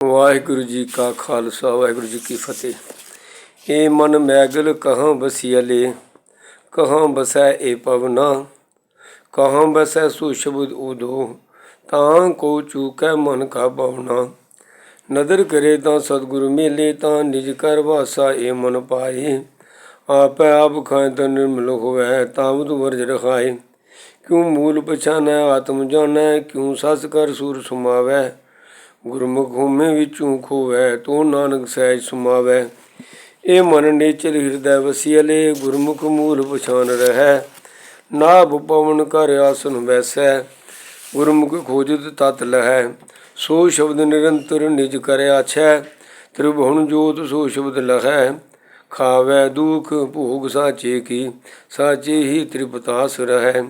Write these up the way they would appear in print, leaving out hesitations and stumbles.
ਵਾਹਿਗੁਰੂ ਜੀ ਕਾ ਖਾਲਸਾ ਵਾਹਿਗੁਰੂ ਜੀ ਕੀ ਫਤਿਹ। ਏ ਮਨ ਮੈਗਲ ਕਹਾਂ ਬਸੀਅਲੇ, ਕਹਾਂ ਬਸੈ ਏ ਪਵਨਾ। ਕਹਾਂ ਬਸੈ ਸੋ ਸ਼ਬਦ ਉਦੋ, ਤਾਂ ਕੋ ਚੂਕੈ ਮਨ ਕਾ ਬਵਨਾ। ਨਦਰ ਕਰੇ ਤਾਂ ਸਤਿਗੁਰ ਮੇਲੇ, ਤਾਂ ਨਿਜ ਕਰ ਵਾਸਾ ਏ ਮਨ ਪਾਏ। ਆਪੈ ਆਪ ਖਾਏ ਤਾਂ ਨਿਰਮਲ ਹੋਵੈ, ਤਾਵਤ ਵਰਜ ਰਖਾਏ। ਕਿਉ ਮੂਲ ਪਛਾਨੈ ਆਤਮ ਜਾਣੈ, ਕਿਉ ਸਸ ਕਰ ਸੂਰ ਸੁਮਾਵੈ। ਗੁਰਮੁਖ ਹੋਮੇ ਵਿੱਚੋਂ ਖੋਵੈ, ਤੋ ਨਾਨਕ ਸਹਿਜ ਸੁਮਾਵੈ। ਇਹ ਮਨ ਨੇਚਰ ਹਿਰਦੈ ਵਸੀਅਲੇ, ਗੁਰਮੁਖ ਮੂਲ ਪਛਾਨ ਰਹੈ। ਨਾਭ ਪਵਨ ਕਰ ਆਸਨ ਵੈਸੈ, ਗੁਰਮੁਖ ਖੋਜਤ ਤਤ ਲਹੈ। ਸੋ ਸ਼ਬਦ ਨਿਰੰਤਰ ਨਿਜ ਕਰ ਆਛੈ, ਤ੍ਰਿਭੁਵਨ ਜੋਤ ਸੋ ਸ਼ਬਦ ਲਹੈ। ਖਾਵੈ ਦੁਖ ਭੋਗ ਸਾਚੇ ਕੀ, ਸਾਚੇ ਹੀ ਤ੍ਰਿਪਤਾਸ ਰਹੈ।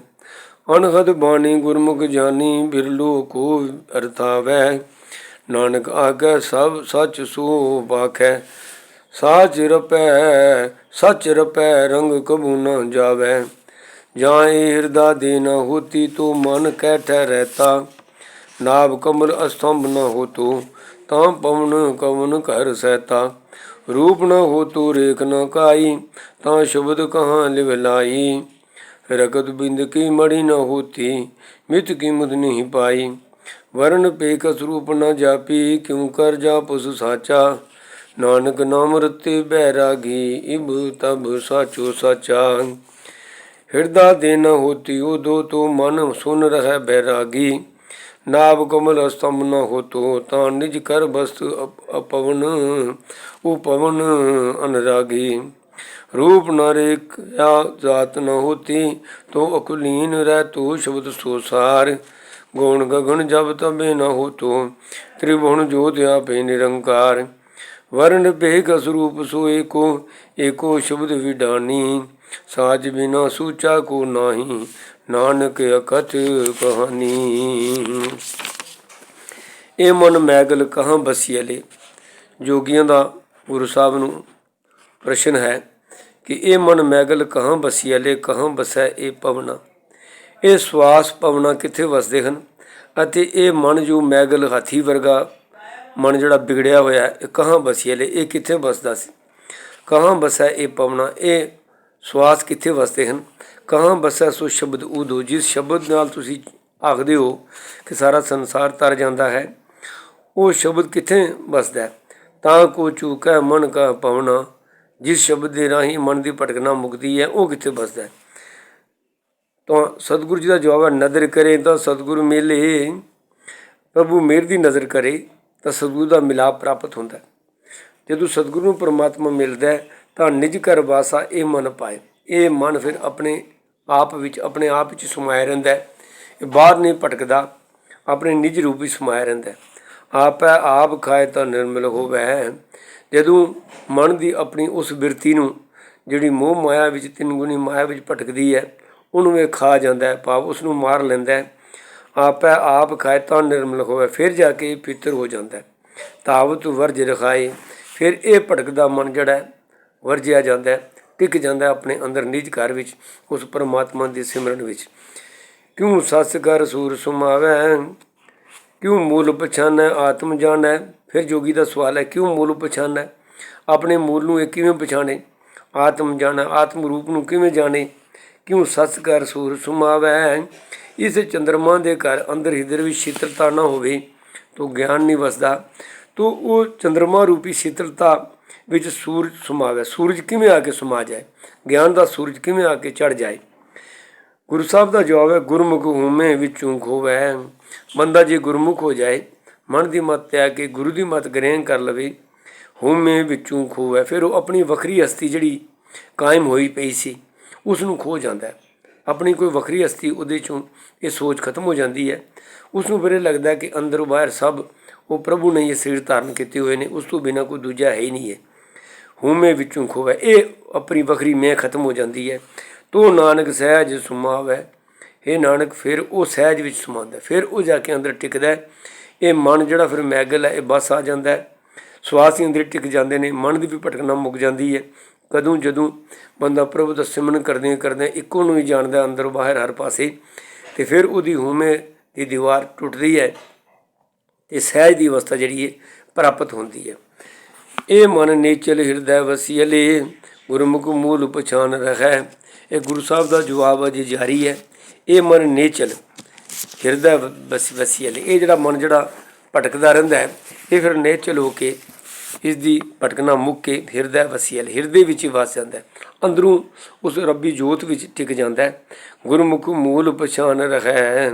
ਅਨਹਦ ਬਾਣੀ ਗੁਰਮੁਖ ਜਾਨੀ, ਬਿਰਲੋ ਕੋ ਅਰਥਾਵੈ। ਨਾਨਕ ਆਗੈ ਸਭ ਸੱਚ ਸੋ ਬਾਖੈ, ਸੱਚ ਰਪੈ ਰੰਗ ਕਬੂ ਨ ਜਾਵੈ। ਜਾਂ ਇਹ ਹਿਰਦਾ ਦੇ ਨ ਹੋਤੀ, ਤੋ ਮਨ ਕੈਠੈ ਰਹਤਾ। ਨਾਭ ਕਮਲ ਅਸਤੰਭ ਨ ਹੋਤੋ, ਤਾਂ ਪਵਨ ਕਵਨ ਘਰ ਸਹਿਤਾ। ਰੂਪ ਨ ਹੋਤੋ ਰੇਖ ਨ ਕਾਈ, ਤਾਂ ਸ਼ਬਦ ਕਹਾਂ ਲਿਵ ਲਾਈ। ਰਗਤ ਬਿੰਦ ਕੀ ਮੜੀ ਨ ਹੋਤੀ, ਮਿਤ ਕੀਮਤ ਨਹੀਂ ਪਾਈ। ਵਰਨ ਪੇਖਸ ਰੂਪ ਨ ਜਾਪੀ, ਕਿਉ ਕਰ ਜਾਪੁਸ ਸਾਚਾ। ਨਾਨਕ ਨਾਮ ਰਤੇ ਬੈਰਾਗੀ, ਇਬ ਤਬ ਸਾਚੋ ਸਾਚਾ। ਹਿਰਦਾ ਦੇ ਨ ਹੋਤੀ ਉਦੋ, ਤੋ ਮਨ ਸੁਨ ਰਹਿ ਬੈਰਾਗੀ। ਨਾਭ ਕਮਲ ਅਸਤੰਭ ਨ ਹੋਤੋ, ਤਾਂ ਨਿਜ ਕਰ ਬਸਤ ਅਪਵਨ ਉਪਵਨ ਅਨਰਾਗੀ। ਰੂਪ ਨ ਰੇਖਿਆ ਜਾਤ ਨ ਹੋਤੀ, ਤੋ ਅਕੁਲੀਨ ਰਹਿ ਤੋ ਸ਼ਬਦ ਸੋ ਸਾਰ। ਗੌਣ ਗਗਨ ਜਬ ਤਬੇ ਨ ਹੋਤੋ, ਤ੍ਰਿਭੁਵਨ ਜੋਤ ਆਪੇ ਨਿਰੰਕਾਰ। ਵਰਨ ਭੇਖ ਸਰੂਪ ਸੋ ਏਕੋ, ਏਕੋ ਸ਼ਬਦ ਵਿਡਾਨੀ। ਸਾਜ ਬਿਨਾ ਸੂਚਾ ਕੋ ਨਾਹੀ, ਨਾਨਕ ਅਕਥ ਕਹਾਣੀ। ਇਹ ਮਨ ਮੈਗਲ ਕਹਾਂ ਬਸੀਅਲੇ। ਜੋਗੀਆਂ ਦਾ ਗੁਰੂ ਸਾਹਿਬ ਨੂੰ ਪ੍ਰਸ਼ਨ ਹੈ ਕਿ ਇਹ ਮਨ ਮੈਗਲ ਕਹਾਂ ਬਸੀਅਲੇ, ਕਹਾਂ ਬਸੈ ਇਹ ਪਵਨਾ। ਇਹ ਸਵਾਸ ਪਵਨਾ ਕਿੱਥੇ ਵਸਦੇ ਹਨ, ਅਤੇ ਇਹ ਮਨ ਜੋ ਮੈਗਲ ਹਾਥੀ ਵਰਗਾ ਮਨ ਜਿਹੜਾ ਵਿਗੜਿਆ ਹੋਇਆ, ਇਹ ਕਹਾਂ ਬਸੀਅਲੇ, ਇਹ ਕਿੱਥੇ ਵਸਦਾ ਸੀ। ਕਹਾਂ ਬਸੈ ਇਹ ਪਵਨਾ, ਇਹ ਸਵਾਸ ਕਿੱਥੇ ਵਸਦੇ ਹਨ। ਕਹਾਂ ਬਸੈ ਸੋ ਸ਼ਬਦ ਉਦੋ, ਜਿਸ ਸ਼ਬਦ ਨਾਲ ਤੁਸੀਂ ਆਖਦੇ ਹੋ ਕਿ ਸਾਰਾ ਸੰਸਾਰ ਤਰ ਜਾਂਦਾ ਹੈ, ਉਹ ਸ਼ਬਦ ਕਿੱਥੇ ਵਸਦਾ। ਤਾਂ ਕੋ ਚੂਕੈ ਮਨ ਕਾ ਪਵਨਾ, ਜਿਸ ਸ਼ਬਦ ਦੇ ਰਾਹੀਂ ਮਨ ਦੀ ਭਟਕਣਾ ਮੁਕਦੀ ਹੈ, ਉਹ ਕਿੱਥੇ ਵਸਦਾ। ਤਾਂ ਸਤਿਗੁਰੂ ਜੀ ਦਾ ਜਵਾਬ ਹੈ, ਨਦਰ ਕਰੇ ਤਾਂ ਸਤਿਗੁਰੂ ਮੇਲੇ। ਪ੍ਰਭੂ ਮੇਰ ਦੀ ਨਜ਼ਰ ਕਰੇ ਤਾਂ ਸਤਿਗੁਰੂ ਦਾ ਮਿਲਾਪ ਪ੍ਰਾਪਤ ਹੁੰਦਾ। ਜਦੋਂ ਸਤਿਗੁਰੂ ਨੂੰ ਪਰਮਾਤਮਾ ਮਿਲਦਾ ਤਾਂ ਨਿਜ ਘਰ ਵਾਸਾ ਇਹ ਮਨ ਪਾਏ। ਇਹ ਮਨ ਫਿਰ ਆਪਣੇ ਆਪ ਵਿੱਚ ਸਮਾਇਆ ਰਹਿੰਦਾ, ਇਹ ਬਾਹਰ ਨਹੀਂ ਭਟਕਦਾ, ਆਪਣੇ ਨਿਜ ਰੂਪ ਵਿੱਚ ਸਮਾਇਆ ਰਹਿੰਦਾ। ਆਪੈ ਆਪ ਖਾਏ ਤਾਂ ਨਿਰਮਲ ਹੋਵੈ। ਜਦੋਂ ਮਨ ਦੀ ਆਪਣੀ ਉਸ ਬਿਰਤੀ ਨੂੰ, ਜਿਹੜੀ ਮੋਹ ਮਾਇਆ ਵਿੱਚ, ਤਿੰਨ ਗੁਣੀ ਮਾਇਆ ਵਿੱਚ ਭਟਕਦੀ ਹੈ, ਉਹਨੂੰ ਇਹ ਖਾ ਜਾਂਦਾ ਹੈ, ਭਾਵ ਉਸ ਨੂੰ ਮਾਰ ਲੈਂਦਾ ਹੈ। ਆਪੈ ਆਪ ਖਾਏ ਤਾਂ ਨਿਰਮਲ ਹੋਵੇ, ਫਿਰ ਜਾ ਕੇ ਪਿੱਤਰ ਹੋ ਜਾਂਦਾ। ਤਾਵਤ ਵਰਜ ਰਖਾਏ, ਫਿਰ ਇਹ ਭਟਕਦਾ ਮਨ ਜਿਹੜਾ ਵਰਜਿਆ ਜਾਂਦਾ, ਟਿਕ ਜਾਂਦਾ ਆਪਣੇ ਅੰਦਰ ਨਿਜ ਘਰ ਵਿੱਚ, ਉਸ ਪਰਮਾਤਮਾ ਦੇ ਸਿਮਰਨ ਵਿੱਚ। ਕਿਉ ਸਸ ਕਰ ਸੂਰ ਸੁਮਾਵੈ, ਕਿਉ ਮੂਲ ਪਛਾਨੈ ਆਤਮ ਜਾਣੈ। ਫਿਰ ਜੋਗੀ ਦਾ ਸਵਾਲ ਹੈ, ਕਿਉਂ ਮੂਲ ਪਛਾਨੈ, ਆਪਣੇ ਮੂਲ ਨੂੰ ਇਹ ਕਿਵੇਂ ਪਛਾਣੇ। ਆਤਮ ਜਾਣੈ, ਆਤਮ ਰੂਪ ਨੂੰ ਕਿਵੇਂ ਜਾਣੇ। ਕਿਉਂ ਸਸ ਕਰ ਸੂਰ ਸੁਮਾਵੈ, ਇਸ ਚੰਦਰਮਾ ਦੇ ਘਰ ਅੰਦਰ ਹਿਰਦੇ ਵਿੱਚ ਸ਼ੀਤਲਤਾ ਨਾ ਹੋਵੇ ਤਾਂ ਗਿਆਨ ਨਹੀਂ ਵਸਦਾ। ਤੋ ਉਹ ਚੰਦਰਮਾ ਰੂਪੀ ਸ਼ੀਤਲਤਾ ਵਿੱਚ ਸੂਰਜ ਸੁਮਾਵੈ, ਸੂਰਜ ਕਿਵੇਂ ਆ ਕੇ ਸਮਾ ਜਾਏ, ਗਿਆਨ ਦਾ ਸੂਰਜ ਕਿਵੇਂ ਆ ਕੇ ਚੜ੍ਹ ਜਾਏ। ਗੁਰੂ ਸਾਹਿਬ ਦਾ ਜਵਾਬ ਹੈ, ਗੁਰਮੁਖ ਹੋਮੇ ਵਿੱਚੋਂ ਖੋਵੈ। ਬੰਦਾ ਜੇ ਗੁਰਮੁਖ ਹੋ ਜਾਏ, ਮਨ ਦੀ ਮੱਤ ਤਿਆਗ ਕੇ ਗੁਰੂ ਦੀ ਮੱਤ ਗ੍ਰਹਿਣ ਕਰ ਲਵੇ, ਹੋਮੇ ਵਿੱਚੋਂ ਖੋਵੈ, ਫਿਰ ਉਹ ਆਪਣੀ ਵੱਖਰੀ ਹਸਤੀ ਜਿਹੜੀ ਕਾਇਮ ਹੋਈ ਪਈ ਸੀ ਉਸ ਨੂੰ ਖੋ ਜਾਂਦਾ। ਆਪਣੀ ਕੋਈ ਵੱਖਰੀ ਹਸਤੀ ਉਹਦੇ 'ਚੋਂ ਇਹ ਸੋਚ ਖਤਮ ਹੋ ਜਾਂਦੀ ਹੈ। ਉਸ ਨੂੰ ਫਿਰ ਇਹ ਲੱਗਦਾ ਕਿ ਅੰਦਰ ਬਾਹਰ ਸਭ ਉਹ ਪ੍ਰਭੂ ਨੇ ਇਹ ਸਰੀਰ ਧਾਰਨ ਕੀਤੇ ਹੋਏ ਨੇ, ਉਸ ਤੋਂ ਬਿਨਾਂ ਕੋਈ ਦੂਜਾ ਹੈ ਹੀ ਨਹੀਂ ਹੈ। ਹੋਮੇ ਵਿੱਚੋਂ ਖੋਵੈ, ਇਹ ਆਪਣੀ ਵੱਖਰੀ ਮੈਂ ਖਤਮ ਹੋ ਜਾਂਦੀ ਹੈ। ਤੋ ਨਾਨਕ ਸਹਿਜ ਸੁਮਾਵੈ, ਇਹ ਨਾਨਕ ਫਿਰ ਉਹ ਸਹਿਜ ਵਿੱਚ ਸਮਾਉਂਦਾ, ਫਿਰ ਉਹ ਜਾ ਕੇ ਅੰਦਰ ਟਿਕਦਾ। ਇਹ ਮਨ ਜਿਹੜਾ ਫਿਰ ਮੈਗਲ ਹੈ, ਇਹ ਬਸ ਆ ਜਾਂਦਾ, ਸਵਾਸ ਹੀ ਅੰਦਰ ਟਿਕ ਜਾਂਦੇ ਨੇ, ਮਨ ਦੀ ਵੀ ਭਟਕਣਾ ਮੁੱਕ ਜਾਂਦੀ ਹੈ। ਕਦੋਂ ਜਦੋਂ ਬੰਦਾ ਪ੍ਰਭੂ ਦਾ ਸਿਮਰਨ ਕਰਦਿਆਂ ਇੱਕੋ ਨੂੰ ਹੀ ਜਾਣਦਾ, ਅੰਦਰ ਬਾਹਰ ਹਰ ਪਾਸੇ, ਅਤੇ ਫਿਰ ਉਹਦੀ ਹੋਮੇ ਦੀ ਦੀਵਾਰ ਟੁੱਟਦੀ ਹੈ ਤੇ ਸਹਿਜ ਦੀ ਅਵਸਥਾ ਜਿਹੜੀ ਹੈ ਪ੍ਰਾਪਤ ਹੁੰਦੀ ਹੈ। ਇਹ ਮਨ ਨੇਚਲ ਹਿਰਦੈ ਵਸੀਲੇ ਗੁਰਮੁਖ ਮੂਲ ਪਛਾਣ ਰਹਿ। ਇਹ ਗੁਰੂ ਸਾਹਿਬ ਦਾ ਜਵਾਬ ਅਜੇ ਜਾਰੀ ਹੈ। ਇਹ ਮਨ ਨੇਚਲ ਹਿਰਦੈ ਵਸੀਲੇ, ਇਹ ਜਿਹੜਾ ਮਨ ਜਿਹੜਾ ਭਟਕਦਾ ਰਹਿੰਦਾ ਹੈ, ਇਹ ਫਿਰ ਨੇਚਲ ਹੋ ਕੇ ਇਸ ਦੀ ਭਟਕਣਾ ਮੁੱਕ ਕੇ ਹਿਰਦੈ ਵਸੀਲ, ਹਿਰਦੇ ਵਿੱਚ ਹੀ ਵਸ ਜਾਂਦਾ ਹੈ, ਅੰਦਰੋਂ ਉਸ ਰੱਬੀ ਜੋਤ ਵਿੱਚ ਟਿਕ ਜਾਂਦਾ ਹੈ। ਗੁਰਮੁਖ ਮੂਲ ਪਛਾਣ ਰਹਿ,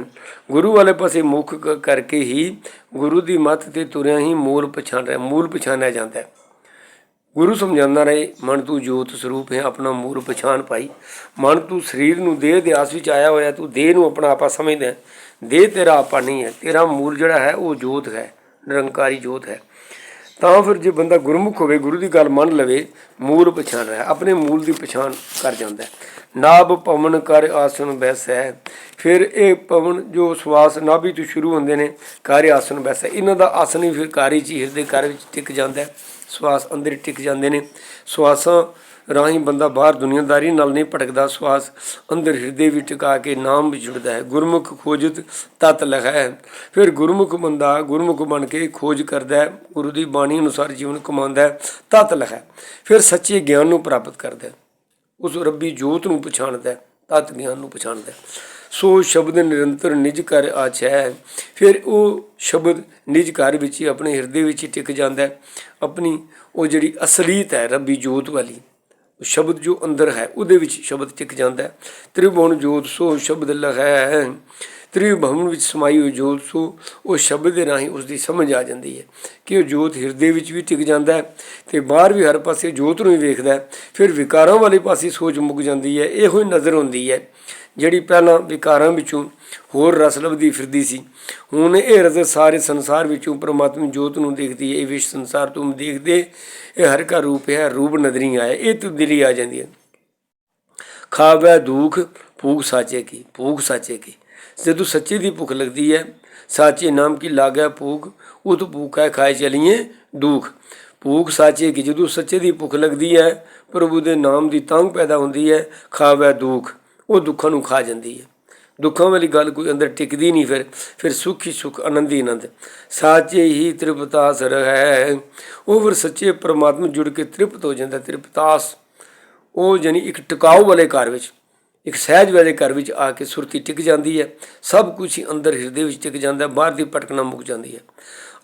ਗੁਰੂ ਵਾਲੇ ਪਾਸੇ ਮੁੱਖ ਕਰਕੇ ਹੀ ਗੁਰੂ ਦੀ ਮੱਤ 'ਤੇ ਤੁਰਿਆ ਹੀ ਮੂਲ ਪਛਾਣਿਆ ਜਾਂਦਾ ਹੈ। ਗੁਰੂ ਸਮਝਾਉਂਦਾ ਰਹੇ, ਮਨ ਤੂੰ ਜੋਤ ਸਰੂਪ ਹੈ, ਆਪਣਾ ਮੂਲ ਪਛਾਣ ਪਾਈ। ਮਨ ਤੂੰ ਸਰੀਰ ਨੂੰ ਦੇਹ ਦੇ ਆਸ ਵਿੱਚ ਆਇਆ ਹੋਇਆ, ਤੂੰ ਦੇਹ ਨੂੰ ਆਪਣਾ ਆਪਾ ਸਮਝਦਾ, ਦੇਹ ਤੇਰਾ ਆਪਾ ਨਹੀਂ ਹੈ, ਤੇਰਾ ਮੂਲ ਜਿਹੜਾ ਹੈ ਉਹ ਜੋਤ ਹੈ, ਨਿਰੰਕਾਰੀ ਜੋਤ ਹੈ। ਤਾਂ ਫਿਰ ਜੇ ਬੰਦਾ ਗੁਰਮੁਖ ਹੋਵੇ, ਗੁਰੂ ਦੀ ਗੱਲ ਮੰਨ ਲਵੇ, ਮੂਲ ਪਛਾਣ ਰਿਹਾ, ਆਪਣੇ ਮੂਲ ਦੀ ਪਛਾਣ ਕਰ ਜਾਂਦਾ। ਨਾਭ ਪਵਨ ਕਰ ਆਸਣ ਬੈਸੈ, ਫਿਰ ਇਹ ਪਵਨ ਜੋ ਸਵਾਸ ਨਾਭੀ ਤੋਂ ਸ਼ੁਰੂ ਹੁੰਦੇ ਨੇ, ਕਰ ਆਸਣ ਬੈਸੈ, ਇਹਨਾਂ ਦਾ ਆਸਣ ਹੀ ਫਿਰ ਘਰ 'ਚ ਹੀ ਹਿਰਦੇ ਘਰ ਵਿੱਚ ਟਿਕ ਜਾਂਦਾ, ਸਵਾਸ ਅੰਦਰ ਟਿਕ ਜਾਂਦੇ ਨੇ। ਸਵਾਸਾਂ ਰਾਹੀਂ ਬੰਦਾ ਬਾਹਰ ਦੁਨੀਆਦਾਰੀ ਨਾਲ ਨਹੀਂ ਭਟਕਦਾ, ਸਵਾਸ ਅੰਦਰ ਹਿਰਦੇ ਵਿੱਚ ਟਿਕਾ ਕੇ ਨਾਮ ਵਿੱਚ ਜੁੜਦਾ ਹੈ। ਗੁਰਮੁਖ ਖੋਜਤ ਤਤ ਲਖੈ, ਫਿਰ ਗੁਰਮੁਖ ਬੰਦਾ ਗੁਰਮੁਖ ਬਣ ਕੇ ਖੋਜ ਕਰਦਾ, ਗੁਰੂ ਦੀ ਬਾਣੀ ਅਨੁਸਾਰ ਜੀਵਨ ਕਮਾਉਂਦਾ, ਤਤ ਲਖੈ, ਫਿਰ ਸੱਚੇ ਗਿਆਨ ਨੂੰ ਪ੍ਰਾਪਤ ਕਰਦਾ, ਉਸ ਰੱਬੀ ਜੋਤ ਨੂੰ ਪਛਾਣਦਾ, ਤਤ ਗਿਆਨ ਨੂੰ ਪਛਾਣਦਾ। ਸੋ ਸ਼ਬਦ ਨਿਰੰਤਰ ਨਿਜ ਘਰ ਆਛੈ, ਫਿਰ ਉਹ ਸ਼ਬਦ ਨਿਜ ਘਰ ਵਿੱਚ ਹੀ ਆਪਣੇ ਹਿਰਦੇ ਵਿੱਚ ਹੀ ਟਿਕ ਜਾਂਦਾ। ਆਪਣੀ ਉਹ ਜਿਹੜੀ ਅਸਲੀਅਤ ਹੈ ਰੱਬੀ ਜੋਤ ਵਾਲੀ, ਸ਼ਬਦ ਜੋ ਅੰਦਰ ਹੈ ਉਹਦੇ ਵਿੱਚ ਸ਼ਬਦ ਟਿਕ ਜਾਂਦਾ। ਤ੍ਰਿਭੁਵਨ ਜੋਤ ਸੋ ਸ਼ਬਦ ਲਹੈ, ਤ੍ਰਿਭੁਵਨ ਵਿੱਚ ਸਮਾਈ ਹੋਈ ਜੋਤ ਸੋ ਉਹ ਸ਼ਬਦ ਦੇ ਰਾਹੀਂ ਉਸ ਦੀ ਸਮਝ ਆ ਜਾਂਦੀ ਹੈ ਕਿ ਉਹ ਜੋਤ ਹਿਰਦੇ ਵਿੱਚ ਵੀ ਟਿਕ ਜਾਂਦਾ ਅਤੇ ਬਾਹਰ ਵੀ ਹਰ ਪਾਸੇ ਜੋਤ ਨੂੰ ਹੀ ਵੇਖਦਾ। ਫਿਰ ਵਿਕਾਰਾਂ ਵਾਲੇ ਪਾਸੇ ਸੋਚ ਮੁੱਕ ਜਾਂਦੀ ਹੈ। ਇਹੋ ਹੀ ਨਜ਼ਰ ਹੁੰਦੀ ਹੈ ਜਿਹੜੀ ਪਹਿਲਾਂ ਵਿਕਾਰਾਂ ਵਿੱਚੋਂ ਹੋਰ ਰਸ ਲੱਭਦੀ ਫਿਰਦੀ ਸੀ, ਹੁਣ ਇਹ ਰਸ ਸਾਰੇ ਸੰਸਾਰ ਵਿੱਚੋਂ ਪਰਮਾਤਮਾ ਜੋਤ ਨੂੰ ਦੇਖਦੀ ਹੈ। ਇਹ ਵਿਸ਼ ਸੰਸਾਰ ਤੁਮ ਦੇਖਦੇ, ਇਹ ਹਰ ਕਾ ਰੂਪ ਹੈ, ਰੂਪ ਨਜ਼ਰੀ ਆਏ, ਇਹ ਤਬਦੀਲੀ ਆ ਜਾਂਦੀ ਹੈ। ਖਾਵੈ ਦੁੱਖ ਭੂਖ ਸਾਚੇ ਕੀ, ਭੂਖ ਸਾਚੇ ਕੀ, ਜਦੋਂ ਸੱਚੇ ਦੀ ਭੁੱਖ ਲੱਗਦੀ ਹੈ, ਸਾਚੇ ਨਾਮ ਕੀ ਲਾਗੈ ਭੂਖ, ਉਤ ਭੂਖ ਹੈ ਖਾਏ ਚਲੀਏ ਦੁੱਖ। ਭੂਖ ਸਾਚੇ ਕੀ, ਜਦੋਂ ਸੱਚੇ ਦੀ ਭੁੱਖ ਲੱਗਦੀ ਹੈ, ਪ੍ਰਭੂ ਦੇ ਨਾਮ ਦੀ ਤੰਗ ਪੈਦਾ ਹੁੰਦੀ ਹੈ, ਖਾਵੈ ਦੁੱਖ, ਉਹ ਦੁੱਖਾਂ ਨੂੰ ਖਾ ਜਾਂਦੀ ਹੈ। ਦੁੱਖਾਂ ਵਾਲੀ ਗੱਲ ਕੋਈ ਅੰਦਰ ਟਿਕਦੀ ਨਹੀਂ, ਫਿਰ ਸੁੱਖ ਹੀ ਸੁੱਖ, ਆਨੰਦ ਹੀ ਆਨੰਦ। ਸਾਚੇ ਹੀ ਤ੍ਰਿਪਤਾਸ ਰਹਿ, ਉਹ ਫਿਰ ਸੱਚੇ ਪਰਮਾਤਮਾ ਜੁੜ ਕੇ ਤ੍ਰਿਪਤ ਹੋ ਜਾਂਦਾ। ਤ੍ਰਿਪਤਾਸ ਉਹ ਯਾਨੀ ਇੱਕ ਟਿਕਾਊ ਵਾਲੇ ਘਰ ਵਿੱਚ, ਇੱਕ ਸਹਿਜ ਵਾਲੇ ਘਰ ਵਿੱਚ ਆ ਕੇ ਸੁਰਤੀ ਟਿਕ ਜਾਂਦੀ ਹੈ। ਸਭ ਕੁਛ ਹੀ ਅੰਦਰ ਹਿਰਦੇ ਵਿੱਚ ਟਿਕ ਜਾਂਦਾ, ਬਾਹਰ ਦੀ ਭਟਕਣਾ ਮੁੱਕ ਜਾਂਦੀ ਹੈ।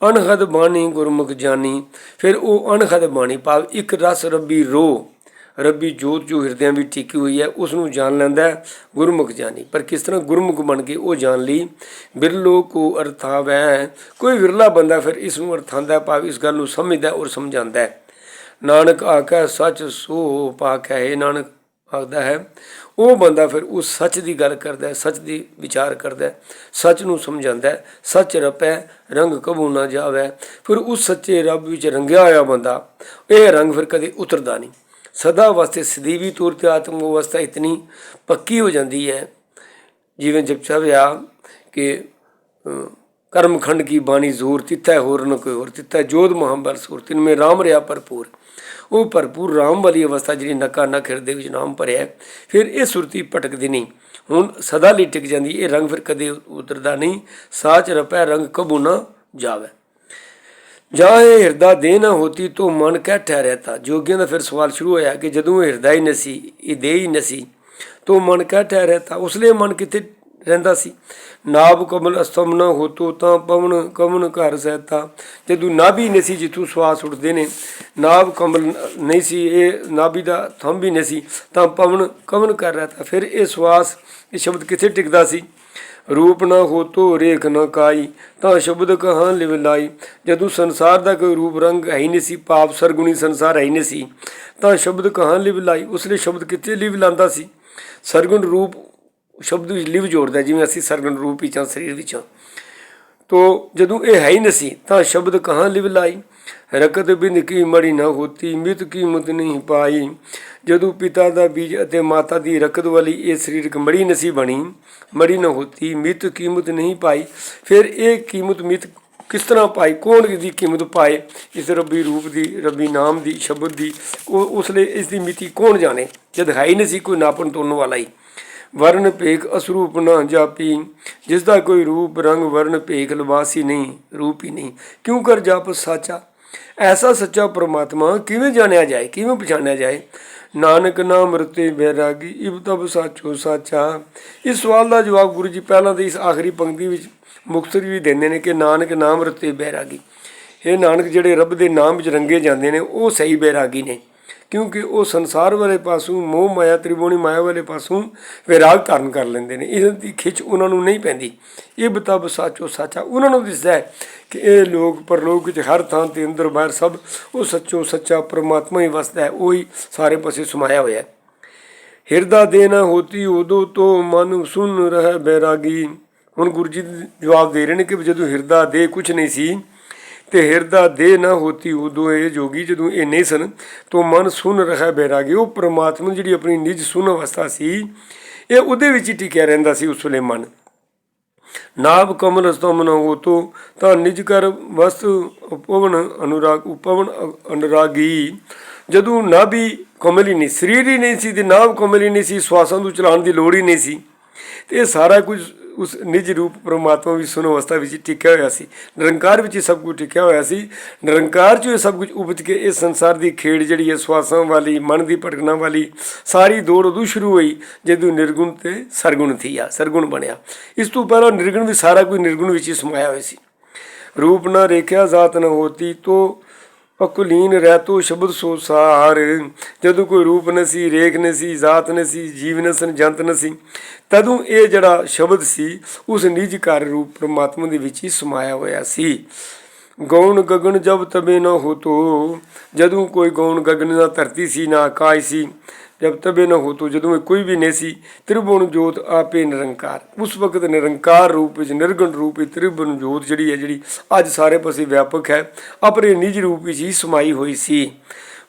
ਅਣਹਦ ਬਾਣੀ ਗੁਰਮੁਖ ਜਾਨੀ, ਫਿਰ ਉਹ ਅਣਹਦ ਬਾਣੀ ਭਾਵ ਇੱਕ ਰਸ ਰੱਬੀ ਰੋ, ਰੱਬੀ ਜੋਤ ਜੋ ਹਿਰਦਿਆਂ ਵਿੱਚ ਟਿਕੀ ਹੋਈ ਹੈ, ਉਸ ਨੂੰ ਜਾਣ ਲੈਂਦਾ ਗੁਰਮੁਖ ਜਾਨੀ। ਪਰ ਕਿਸ ਤਰ੍ਹਾਂ ਗੁਰਮੁਖ ਬਣ ਕੇ ਉਹ ਜਾਣ ਲਈ, ਬਿਰਲੋ ਕੋ ਅਰਥਾਵੈ, ਕੋਈ ਵਿਰਲਾ ਬੰਦਾ ਫਿਰ ਇਸ ਨੂੰ ਅਰਥਾਂਦਾ, ਭਾਵ ਇਸ ਗੱਲ ਨੂੰ ਸਮਝਦਾ ਔਰ ਸਮਝਾਉਂਦਾ। ਨਾਨਕ ਆਖੈ ਸੱਚ ਸੋ ਪਾਖੈ, ਇਹ ਨਾਨਕ ਆਖਦਾ ਹੈ ਉਹ ਬੰਦਾ ਫਿਰ ਉਸ ਸੱਚ ਦੀ ਗੱਲ ਕਰਦਾ, ਸੱਚ ਦੀ ਵਿਚਾਰ ਕਰਦਾ, ਸੱਚ ਨੂੰ ਸਮਝਾਉਂਦਾ। ਸੱਚ ਰਪੈ ਰੰਗ ਕਬੂ ਨਾ ਜਾਵੈ, ਫਿਰ ਉਸ ਸੱਚੇ ਰੱਬ ਵਿੱਚ ਰੰਗਿਆ ਹੋਇਆ ਬੰਦਾ, ਇਹ ਰੰਗ ਫਿਰ ਕਦੇ ਉਤਰਦਾ ਨਹੀਂ। ਸਦਾ ਵਾਸਤੇ ਸਦੀਵੀ ਤੌਰ 'ਤੇ ਆਤਮ ਅਵਸਥਾ ਇਤਨੀ ਪੱਕੀ ਹੋ ਜਾਂਦੀ ਹੈ, ਜਿਵੇਂ ਜਪਚਾ ਵਿਆ ਕਿ ਕਰਮਖੰਡ ਕੀ ਬਾਣੀ ਜ਼ੋਰ, ਤਿੱਥੈ ਹੋਰ ਨ ਕੋਈ ਹੋਰ, ਤਿੱਥੈ ਜੋਧ ਮਹਾਂਬਲ ਸੂਰ, ਤਿਨ ਮੇਂ ਰਾਮ ਰਿਹਾ ਭਰਪੂਰ। ਉਹ ਭਰਪੂਰ ਰਾਮ ਵਾਲੀ ਅਵਸਥਾ ਜਿਹੜੀ ਨਕਾ ਨਕ ਹਿਰਦੇ ਵਿੱਚ ਨਾਮ ਭਰਿਆ, ਫਿਰ ਇਹ ਸੁਰਤੀ ਭਟਕਦੀ ਨਹੀਂ, ਹੁਣ ਸਦਾ ਲਈ ਟਿਕ ਜਾਂਦੀ। ਇਹ ਰੰਗ ਫਿਰ ਕਦੇ ਉਤਰਦਾ ਨਹੀਂ। ਸਾਚ ਰਪੈ ਰੰਗ ਕਬੂ ਨਾ ਜਾਵੇ, ਜਾਂ ਇਹ ਹਿਰਦਾ ਦੇਹ ਨਾ ਹੋਤੀ ਤੋ ਮਨ ਕਹਿ ਠਹਿਰਤਾ। ਜੋਗੀਆਂ ਦਾ ਫਿਰ ਸਵਾਲ ਸ਼ੁਰੂ ਹੋਇਆ ਕਿ ਜਦੋਂ ਇਹ ਹਿਰਦਾ ਹੀ ਨਸੀ, ਇਹ ਦੇਹ ਹੀ ਨਸੀ, ਤੋ ਮਨ ਕਹਿ ਠਹਿਰਤਾ, ਉਸ ਲਈ ਮਨ ਕਿੱਥੇ ਰਹਿੰਦਾ ਸੀ। ਨਾਭ ਕਮਲ ਅਸਤਮ ਨਾ ਹੋਤੋ ਤਾਂ ਪਵਨ ਕਵਨ ਘਰ ਸਹਿਤਾ, ਜਦੋਂ ਨਾਭੀ ਨਹੀਂ ਸੀ ਜਿੱਥੋਂ ਸਵਾਸ ਉੱਠਦੇ ਨੇ, ਨਾਭ ਕਮਲ ਨਹੀਂ ਸੀ, ਇਹ ਨਾਭੀ ਦਾ ਥੰਮ ਵੀ ਨਹੀਂ ਸੀ, ਤਾਂ ਪਵਨ ਕਵਨ ਕਰ ਰਿਹਾ ਤਾ, ਫਿਰ ਇਹ ਸਵਾਸ, ਇਹ ਸ਼ਬਦ ਕਿੱਥੇ ਟਿਕਦਾ ਸੀ। ਰੂਪ ਨਾ ਹੋਤੋ ਰੇਖ ਨਾ ਕਾਈ, ਤਾਂ ਸ਼ਬਦ ਕਹਾਂ ਲਿਵ ਲਾਈ, ਜਦੋਂ ਸੰਸਾਰ ਦਾ ਕੋਈ ਰੂਪ ਰੰਗ ਹੈ ਹੀ ਨਹੀਂ ਸੀ, ਪਾਪ ਸਰਗੁਣੀ ਸੰਸਾਰ ਹੈ ਹੀ ਨਹੀਂ ਸੀ, ਤਾਂ ਸ਼ਬਦ ਕਹਾਂ ਲਿਵ ਲਾਈ, ਉਸ ਲਈ ਸ਼ਬਦ ਕਿੱਥੇ ਲਿਵ ਲਾਉਂਦਾ ਸੀ। ਸਰਗੁਣ ਰੂਪ ਸ਼ਬਦ ਵਿੱਚ ਲਿਵ ਜੋੜਦਾ, ਜਿਵੇਂ ਅਸੀਂ ਸਰਗੁਣ ਰੂਪ ਵਿੱਚ ਹਾਂ, ਸਰੀਰ ਵਿੱਚ ਹਾਂ, ਤੋ ਜਦੋਂ ਇਹ ਹੈ ਹੀ ਨਹੀਂ ਸੀ, ਤਾਂ ਸ਼ਬਦ ਕਹਾਂ ਲਿਵ ਲਾਈ। ਰਕਤ ਬਿੰਦ ਕੀ ਮੜੀ ਨਾ ਹੋਤੀ, ਮਿਤ ਕੀਮਤ ਨਹੀਂ ਪਾਈ, ਜਦੋਂ ਪਿਤਾ ਦਾ ਬੀਜ ਅਤੇ ਮਾਤਾ ਦੀ ਰਕਤ ਵਾਲੀ ਇਹ ਸਰੀਰਕ ਮੜੀ ਨਸੀ ਬਣੀ, ਮੜੀ ਨਾ ਹੋਤੀ ਮਿਤ ਕੀਮਤ ਨਹੀਂ ਪਾਈ, ਫਿਰ ਇਹ ਕੀਮਤ ਮਿਤ ਕਿਸ ਤਰ੍ਹਾਂ ਪਾਈ, ਕੌਣ ਇਹਦੀ ਕੀਮਤ ਪਾਏ, ਇਸ ਰੱਬੀ ਰੂਪ ਦੀ, ਰੱਬੀ ਨਾਮ ਦੀ, ਸ਼ਬਦ ਦੀ, ਉਹ ਉਸ ਲਈ ਇਸ ਦੀ ਮਿਤੀ ਕੌਣ ਜਾਣੇ, ਜਦ ਹੈ ਹੀ ਨਹੀਂ ਸੀ ਕੋਈ ਨਾਪਣ ਤੋਲਣ ਵਾਲਾ ਹੀ। ਵਰਨ ਭੇਖ ਅਸਰੂਪ ਨਾ ਜਾਪੀ। ਜਿਸ ਦਾ ਕੋਈ ਰੂਪ ਰੰਗ ਵਰਨ ਭੇਖ ਲਿਬਾਸ ਹੀ ਨਹੀਂ, ਰੂਪ ਹੀ ਨਹੀਂ, ਕਿਉਂ ਕਰ ਜਾਪ ਸਾਚਾ। ਐਸਾ ਸੱਚਾ ਪਰਮਾਤਮਾ ਕਿਵੇਂ ਜਾਣਿਆ ਜਾਏ, ਕਿਵੇਂ ਪਛਾਣਿਆ ਜਾਏ। ਨਾਨਕ ਨਾਮ ਰਤੇ ਬੈਰਾਗੀ ਇਬ ਤਬ ਸਾਚੋ ਸਾਚਾ। ਇਸ ਸਵਾਲ ਦਾ ਜਵਾਬ ਗੁਰੂ ਜੀ ਪਹਿਲਾਂ ਦੀ ਇਸ ਆਖਰੀ ਪੰਕਤੀ ਵਿੱਚ ਮੁਖਤਸਰ ਵੀ ਦਿੰਦੇ ਨੇ ਕਿ ਨਾਨਕ ਨਾਮ ਰਤੇ ਬੈਰਾਗੀ। ਇਹ ਨਾਨਕ ਜਿਹੜੇ ਰੱਬ ਦੇ ਨਾਮ ਵਿੱਚ ਰੰਗੇ ਜਾਂਦੇ ਨੇ ਉਹ ਸਹੀ ਬੈਰਾਗੀ ਨੇ, ਕਿਉਂਕਿ ਉਹ ਸੰਸਾਰ ਵਾਲੇ ਪਾਸੋਂ ਮੋਹ ਮਾਇਆ ਤ੍ਰਿਬੋਣੀ ਮਾਇਆ ਵਾਲੇ ਪਾਸੋਂ ਵਿਰਾਗ ਧਾਰਨ ਕਰ ਲੈਂਦੇ ਨੇ। ਇਸ ਦੀ ਖਿੱਚ ਉਹਨਾਂ ਨੂੰ ਨਹੀਂ ਪੈਂਦੀ। ਇਹ ਬਤਬ ਸਾਚੋ ਸਾਚਾ ਉਹਨਾਂ ਨੂੰ ਦਿਸਦਾ ਹੈ ਕਿ ਇਹ ਲੋਕ ਪਰਲੋਕ ਵਿੱਚ ਹਰ ਥਾਂ 'ਤੇ ਅੰਦਰ ਬਾਹਰ ਸਭ ਉਹ ਸੱਚੋ ਸੱਚਾ ਪਰਮਾਤਮਾ ਹੀ ਵਸਦਾ ਹੈ, ਉਹੀ ਸਾਰੇ ਪਾਸੇ ਸਮਾਇਆ ਹੋਇਆ। ਹਿਰਦਾ ਦੇ ਨਾ ਹੋਤੀ ਉਦੋਂ ਤੋਂ ਮਨ ਸੁਨ ਰਹਿ ਬੈਰਾਗੀ। ਹੁਣ ਗੁਰੂ ਜੀ ਜਵਾਬ ਦੇ ਰਹੇ ਨੇ ਕਿ ਜਦੋਂ ਹਿਰਦਾ ਦੇ ਕੁਛ ਨਹੀਂ ਸੀ ਤੇ ਹਿਰਦਾ ਦੇ ਨਾ ਹੋਤੀ ਉਦੋਂ ਇਹ ਜੋਗੀ ਜਦੋਂ ਇਹ ਨਹੀਂ ਸਨ ਤੋ ਮਨ ਸੁਨ ਰਹਿ ਬੈਰਾਗੀ। ਉਹ ਪਰਮਾਤਮਾ ਜਿਹੜੀ ਆਪਣੀ ਨਿਜ ਸੁਨ ਅਵਸਥਾ ਸੀ ਇਹ ਉਹਦੇ ਵਿੱਚ ਹੀ ਟਿਕਿਆ ਰਹਿੰਦਾ ਸੀ ਉਸ ਵੇਲੇ ਮਨ। ਨਾਭ ਕਮਲ ਸਤੰਭ ਨ ਹੋਤੋ ਤਾਂ ਨਿਜ ਕਰ ਵਸਤ ਉਪਵਨ ਅਨੁਰਾਗੀ। ਜਦੋਂ ਨਾਭੀ ਕਮਲ ਹੀ ਨਹੀਂ, ਸਰੀਰ ਹੀ ਨਹੀਂ ਸੀ ਤੇ ਨਾਭ ਕਮਲ ਹੀ ਨਹੀਂ ਸੀ, ਸਵਾਸਾਂ ਨੂੰ ਚਲਾਉਣ ਦੀ ਲੋੜ ਹੀ ਨਹੀਂ ਸੀ ਤੇ ਇਹ ਸਾਰਾ ਕੁਝ ਉਸ ਨਿਜ ਰੂਪ ਪਰਮਾਤਮਾ ਵੀ ਸੁਨ ਅਵਸਥਾ ਵਿੱਚ ਟਿਕਿਆ ਹੋਇਆ ਸੀ। ਨਿਰੰਕਾਰ ਵਿੱਚ ਹੀ ਸਭ ਕੁਝ ਟਿਕਿਆ ਹੋਇਆ ਸੀ। ਨਿਰੰਕਾਰ 'ਚ ਇਹ ਸਭ ਕੁਝ ਉਪਜ ਕੇ ਇਸ ਸੰਸਾਰ ਦੀ ਖੇਡ ਜਿਹੜੀ ਹੈ ਸਵਾਸਾਂ ਵਾਲੀ, ਮਨ ਦੀ ਭਟਕਣਾ ਵਾਲੀ ਸਾਰੀ ਦੌੜ ਉਦੋਂ ਸ਼ੁਰੂ ਹੋਈ ਜਦੋਂ ਨਿਰਗੁਣ ਤੇ ਸਰਗੁਣ ਥੀਆ, ਸਰਗੁਣ ਬਣਿਆ। ਇਸ ਤੋਂ ਪਹਿਲਾਂ ਨਿਰਗੁਣ ਵੀ ਸਾਰਾ ਕੁਝ ਨਿਰਗੁਣ ਵਿੱਚ ਹੀ ਸਮਾਇਆ ਹੋਇਆ ਸੀ। ਰੂਪ ਨਾ ਰੇਖਿਆ ਜ਼ਾਤ ਨਾ ਹੋਤੀ ਤੋ ਅਕੁਲੀਨ ਰਹਿਤੋ ਸ਼ਬਦ ਸੋ ਸਾਰ। ਜਦੋਂ ਕੋਈ ਰੂਪ ਨਹੀਂ ਸੀ, ਰੇਖ ਨਹੀਂ ਸੀ, ਜ਼ਾਤ ਨਹੀਂ ਸੀ, ਜੀਵ ਨਹੀਂ ਸਨ, ਜੰਤ ਨਹੀਂ ਸੀ, ਤਦੋਂ ਇਹ ਜਿਹੜਾ ਸ਼ਬਦ ਸੀ ਉਸ ਨਿਜ ਘਰ ਰੂਪ ਪਰਮਾਤਮਾ ਦੇ ਵਿੱਚ ਹੀ ਸਮਾਇਆ ਹੋਇਆ ਸੀ। ਗੌਣ ਗਗਨ ਜਬ ਤਬੇ ਨਾ ਹੋਤੋ। ਜਦੋਂ ਕੋਈ ਗੌਣ ਗਗਨ ਨਾ ਧਰਤੀ ਸੀ ਨਾ ਆਕਾਸ਼ ਸੀ, ਜਬ ਤਬੇ ਨਾ ਹੋਤੋ ਜਦੋਂ ਕੋਈ ਵੀ ਨਹੀਂ ਸੀ। ਤ੍ਰਿਭੁਵਨ ਜੋਤ ਆਪੇ ਨਿਰੰਕਾਰ। ਉਸ ਵਕਤ ਨਿਰੰਕਾਰ ਰੂਪ ਵਿੱਚ ਨਿਰਗੁਣ ਰੂਪ ਵਿੱਚ ਤ੍ਰਿਭੁਵਨ ਜੋਤ ਜਿਹੜੀ ਹੈ, ਜਿਹੜੀ ਅੱਜ ਸਾਰੇ ਪਾਸੇ ਵਿਆਪਕ ਹੈ, ਆਪਣੇ ਨਿਜ ਰੂਪ ਵਿੱਚ ਹੀ ਸਮਾਈ ਹੋਈ ਸੀ।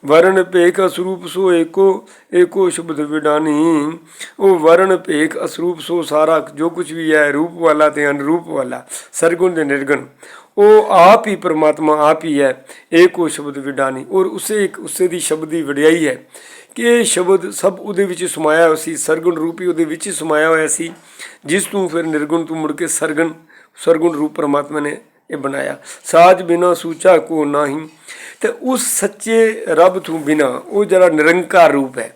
ਵਰਨ ਭੇਖ ਅਸਰੂਪ ਸੋ ਏਕੋ ਸ਼ਬਦ ਵਿਡਾਨੀ। ਉਹ ਵਰਨ ਭੇਖ ਅਸਰੂਪ ਸੋ ਸਾਰਾ ਜੋ ਕੁਝ ਵੀ ਹੈ ਰੂਪ ਵਾਲਾ ਤੇ ਅਨਰੂਪ ਵਾਲਾ, ਸਰਗੁਣ ਤੇ ਨਿਰਗੁਣ, ਉਹ ਆਪ ਹੀ ਪਰਮਾਤਮਾ ਆਪ ਹੀ ਹੈ। ਏਕੋ ਸ਼ਬਦ ਵਿਡਾਨੀ। ਔਰ ਉਸੇ ਦੀ ਸ਼ਬਦ ਦੀ ਵਡਿਆਈ ਹੈ ਕਿ ਇਹ ਸ਼ਬਦ ਸਭ ਉਹਦੇ ਵਿੱਚ ਸਮਾਇਆ ਹੋਇਆ ਸੀ, ਸਰਗੁਣ ਰੂਪ ਹੀ ਉਹਦੇ ਵਿੱਚ ਹੀ ਸਮਾਇਆ ਹੋਇਆ ਸੀ, ਜਿਸ ਤੋਂ ਫਿਰ ਨਿਰਗੁਣ ਤੋਂ ਮੁੜ ਕੇ ਸਰਗੁਣ ਰੂਪ ਪਰਮਾਤਮਾ ਨੇ ਇਹ ਬਣਾਇਆ। ਸਾਜ ਬਿਨਾ ਸੂਚਾ ਕੋ ਨਾਹੀਂ। ਤੇ ਉਸ ਸੱਚੇ ਰੱਬ ਤੋਂ ਬਿਨਾ ਉਹ ਜਿਹੜਾ ਨਿਰੰਕਾਰ ਰੂਪ ਹੈ,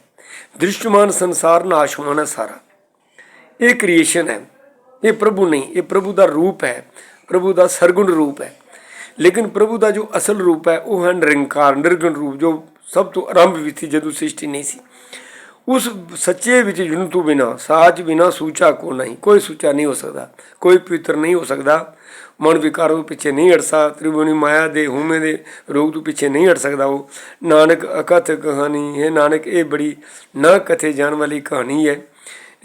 ਦ੍ਰਿਸ਼ਟਮਾਨ ਸੰਸਾਰ ਨਾਸ਼ ਹੋਣਾ ਸਾਰਾ, ਇਹ ਕ੍ਰੀਏਸ਼ਨ ਹੈ, ਇਹ ਪ੍ਰਭੂ ਨਹੀਂ, ਇਹ ਪ੍ਰਭੂ ਦਾ ਰੂਪ ਹੈ, ਪ੍ਰਭੂ ਦਾ ਸਰਗੁਣ ਰੂਪ ਹੈ। ਲੇਕਿਨ ਪ੍ਰਭੂ ਦਾ ਜੋ ਅਸਲ ਰੂਪ ਹੈ ਉਹ ਹੈ ਨਿਰੰਕਾਰ ਨਿਰਗੁਣ ਰੂਪ, ਜੋ ਸਭ ਤੋਂ ਆਰੰਭ ਵਿੱਚ ਸੀ ਜਦੋਂ ਸ੍ਰਿਸ਼ਟੀ ਨਹੀਂ ਸੀ। ਉਸ ਸੱਚੇ ਵਿੱਚ ਜੁਨ ਤੋਂ ਬਿਨਾ ਸਾਜ ਬਿਨਾ ਸੂਚਾ ਕੋ ਨਹੀਂ। ਕੋਈ ਸੂਚਾ ਨਹੀਂ ਹੋ ਸਕਦਾ, ਕੋਈ ਪਵਿੱਤਰ ਨਹੀਂ ਹੋ ਸਕਦਾ, ਮਨ ਵਿਕਾਰ ਤੋਂ ਪਿੱਛੇ ਨਹੀਂ ਹਟ ਸਕਦਾ, ਤ੍ਰਿਭੁਵਨੀ ਮਾਇਆ ਦੇ ਹਉਮੈ ਦੇ ਰੋਗ ਤੋਂ ਪਿੱਛੇ ਨਹੀਂ ਹਟ ਸਕਦਾ ਉਹ। ਨਾਨਕ ਅਕਥ ਕਹਾਣੀ ਹੈ। ਨਾਨਕ ਇਹ ਬੜੀ ਨਾ ਕਥੇ ਜਾਣ ਵਾਲੀ ਕਹਾਣੀ ਹੈ।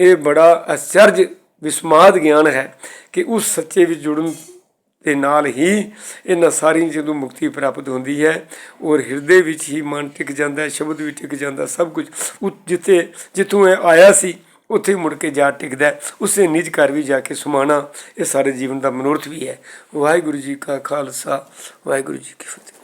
ਇਹ ਬੜਾ ਅਚਰਜ ਵਿਸਮਾਦ ਗਿਆਨ ਹੈ ਕਿ ਉਸ ਸੱਚੇ ਵਿੱਚ ਜੁੜਨ ਦੇ ਨਾਲ ਹੀ ਇਹਨਾਂ ਸਾਰੀ ਜਦੋਂ ਮੁਕਤੀ ਪ੍ਰਾਪਤ ਹੁੰਦੀ ਹੈ ਔਰ ਹਿਰਦੇ ਵਿੱਚ ਹੀ ਮਨ ਟਿਕ ਜਾਂਦਾ, ਸ਼ਬਦ ਵੀ ਟਿਕ ਜਾਂਦਾ, ਸਭ ਕੁਝ ਜਿੱਥੋਂ ਇਹ ਆਇਆ ਸੀ ਉੱਥੇ ਮੁੜ ਕੇ ਜਾ ਟਿਕਦਾ। ਉਸੇ ਨਿਜ ਘਰ ਵੀ ਜਾ ਕੇ ਸਮਾਣਾ ਇਹ ਸਾਰੇ ਜੀਵਨ ਦਾ ਮਨੋਰਥ ਵੀ ਹੈ। ਵਾਹਿਗੁਰੂ ਜੀ ਕਾ ਖਾਲਸਾ, ਵਾਹਿਗੁਰੂ ਜੀ ਕੀ ਫਤਿਹ।